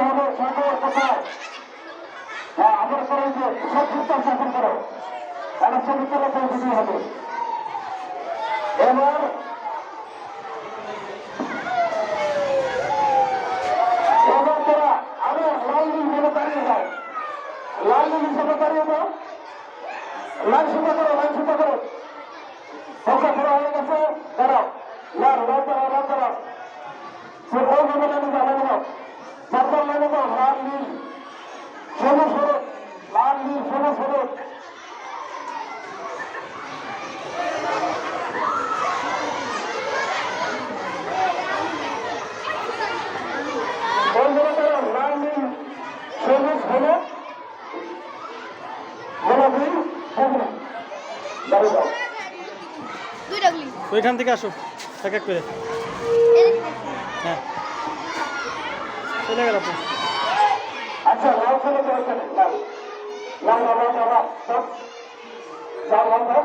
হবে সাগর কোথায়? হ্যাঁ, আমার করে যে সব চিন্তা শাসন করো, তাহলে ছবি তোলা করে দিতে হবে। এবার তারা আরো লাল নীল বলে দাঁড়িয়ে যায়, লাল নীল হিসেবে দাঁড়িয়ে দাও, লাল সুতা করো, লাল সুতা করো। সংখ্যা পুরো হয়ে গেছে, দাঁড়াও, লাল লাল দাঁড়াও, লাল দাঁড়াও। সে ওই ভাবে লাইনে যাও, লাইনে যাও, চারবার লাইনে যাও, লাল নীল সবুজ হলুদ, লাল নীল সবুজ হলুদ। লাল নীল সবুজ হলুদ গোলাপি সবুজ, দাঁড়িয়ে যাও। ওইখান থেকে আসো এক এক করে। হ্যাঁ চলে গেল তো। আচ্ছা, লাল ছেলে তো ওইখানে, লাল লাল লাল লাল লাল লাল লাল লাল